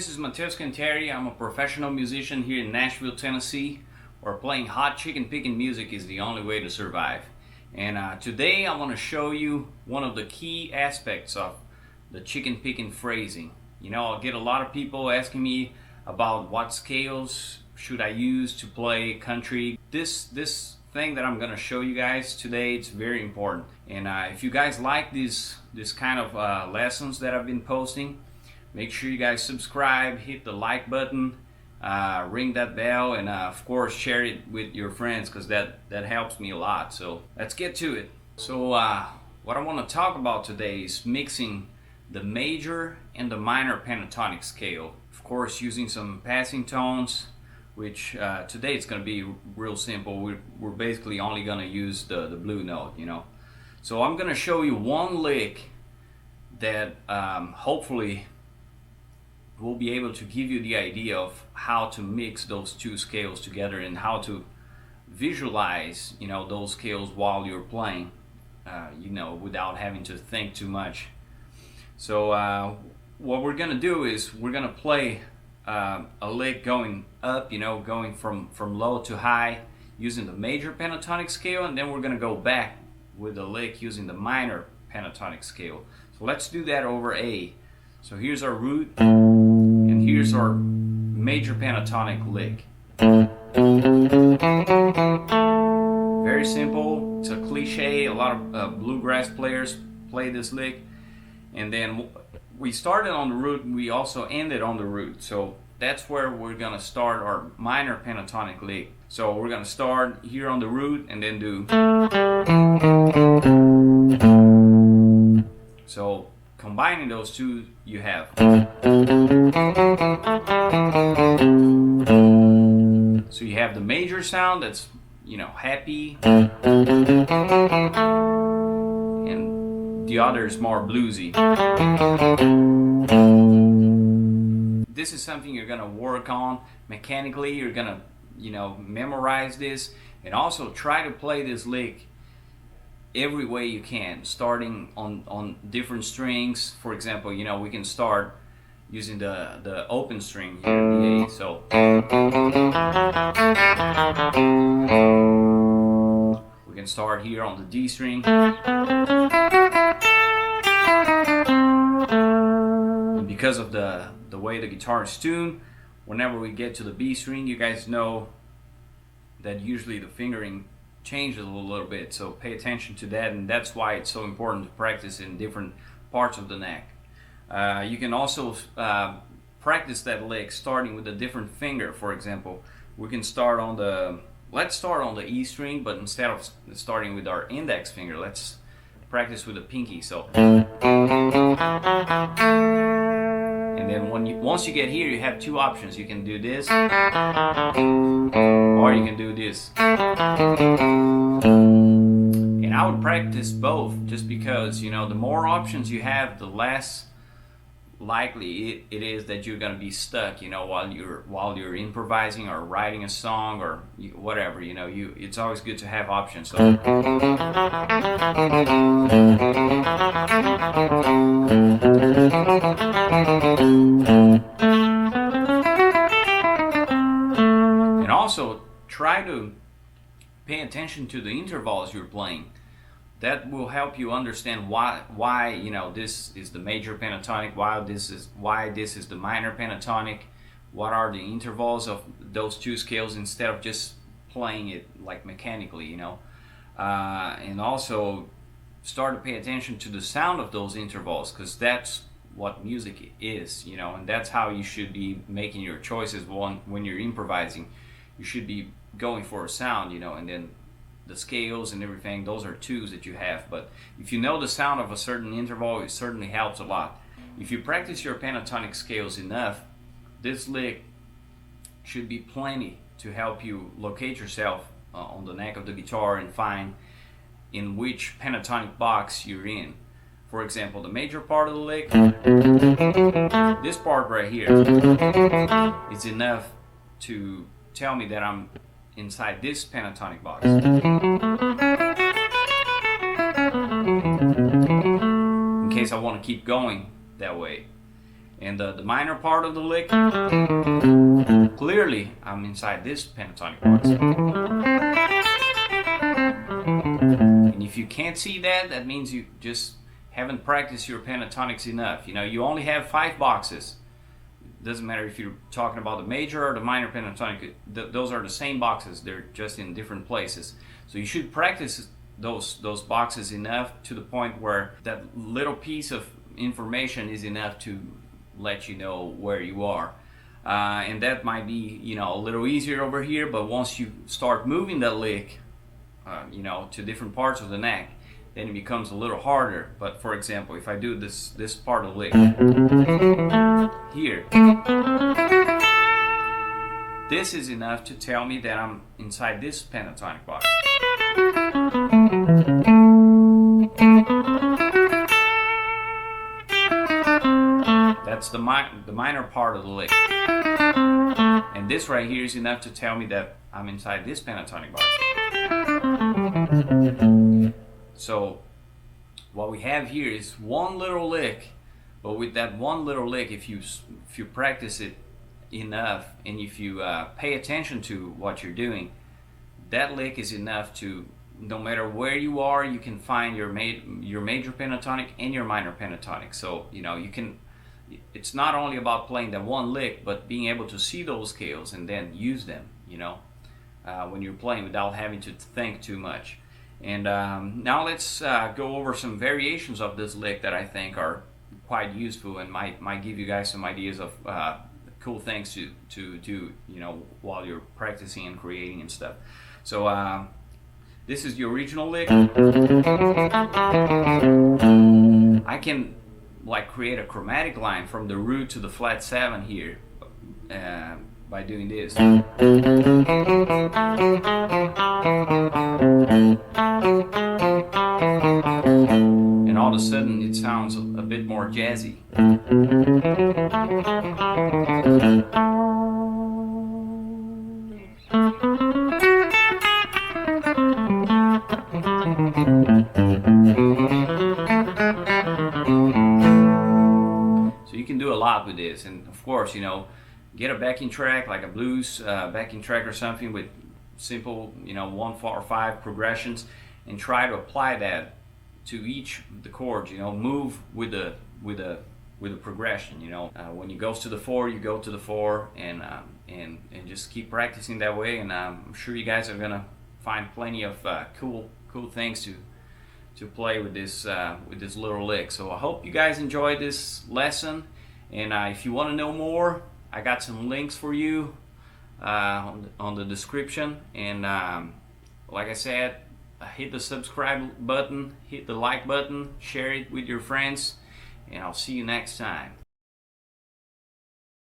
this is Mateus Canteri. I'm a professional musician here in Nashville, Tennessee, where playing hot chicken picking music is the only way to survive. And today I want to show you one of the key aspects of the chicken picking phrasing. You know, I'll get a lot of people asking me about what scales should I use to play country. This thing that I'm going to show you guys today, it's very important. And if you guys like this kind of lessons that I've been posting, make sure you guys subscribe, hit the like button, ring that bell, and of course share it with your friends, because that helps me a lot. So let's get to it. So what I want to talk about today is mixing the major and the minor pentatonic scale. Of course, using some passing tones, which today it's going to be real simple. We're basically only going to use the blue note, you know. So I'm going to show you one lick that hopefully will be able to give you the idea of how to mix those two scales together and how to visualize, you know, those scales while you're playing, you know, without having to think too much. So what we're gonna do is we're gonna play a lick going up, you know, going from low to high using the major pentatonic scale, and then we're gonna go back with a lick using the minor pentatonic scale. So let's do that over A. So here's our root, and here's our major pentatonic lick. Very simple. It's a cliche. A lot of bluegrass players play this lick. And then we started on the root, and we also ended on the root. So that's where we're going to start our minor pentatonic lick. So we're going to start here on the root and then do. So combining those two, you have. So you have the major sound that's, you know, happy, and the other is more bluesy. This is something you're gonna work on mechanically. You're gonna, you know, memorize this, and also try to play this lick every way you can, starting on different strings. For example, you know, we can start using the open string here, the A. So we can start here on the D string, and because of the way the guitar is tuned, whenever we get to the B string, you guys know that usually the fingering changes a little bit, so pay attention to that, and that's why it's so important to practice in different parts of the neck. You can also practice that lick starting with a different finger. For example, we can start on let's start on the E string, but instead of starting with our index finger, let's practice with the pinky. So, and then once you get here, you have two options. You can do this, or you can do this. And I would practice both, just because, you know, the more options you have, the less likely it is that you're going to be stuck, you know, while you're improvising or writing a song or whatever. You know, it's always good to have options. So, and also try to pay attention to the intervals you're playing. That will help you understand why you know, this is the major pentatonic, why this is the minor pentatonic, what are the intervals of those two scales, instead of just playing it like mechanically, you know. And also start to pay attention to the sound of those intervals, because that's what music is, you know, and that's how you should be making your choices when you're improvising. You should be going for a sound, you know, and then the scales and everything, those are twos that you have. But if you know the sound of a certain interval, it certainly helps a lot. If you practice your pentatonic scales enough, this lick should be plenty to help you locate yourself on the neck of the guitar and find in which pentatonic box you're in. For example, the major part of the lick, this part right here, is enough to tell me that I'm inside this pentatonic box. In case I want to keep going that way. And the minor part of the lick, clearly I'm inside this pentatonic box. And if you can't see that, that means you just haven't practiced your pentatonics enough. You know, you only have 5 boxes. Doesn't matter if you're talking about the major or the minor pentatonic, those are the same boxes, they're just in different places. So you should practice those boxes enough to the point where that little piece of information is enough to let you know where you are. And that might be, you know, a little easier over here, but once you start moving that lick, you know, to different parts of the neck, then it becomes a little harder. But for example, if I do this part of the lick here, this is enough to tell me that I'm inside this pentatonic box. That's the minor part of the lick. And this right here is enough to tell me that I'm inside this pentatonic box. So what we have here is one little lick, but with that one little lick, if you practice it enough and if you pay attention to what you're doing, that lick is enough to, no matter where you are, you can find your major pentatonic and your minor pentatonic. So you know, you can, it's not only about playing that one lick, but being able to see those scales and then use them, you know, when you're playing without having to think too much. And now let's go over some variations of this lick that I think are quite useful and might give you guys some ideas of cool things to do, you know, while you're practicing and creating and stuff. So this is the original lick. I can like create a chromatic line from the root to the flat 7 here by doing this. And all of a sudden it sounds a bit more jazzy. So you can do a lot with this, and of course, you know, get a backing track like a blues backing track or something with simple, you know, 1, 4, or 5 progressions, and try to apply that to each of the chords. You know, move with the progression. You know, when it goes to the 4, you go to the 4, and just keep practicing that way. And I'm sure you guys are gonna find plenty of cool things to play with this little lick. So I hope you guys enjoyed this lesson, and if you want to know more, I got some links for you on the description. And like I said, hit the subscribe button, hit the like button, share it with your friends, and I'll see you next time.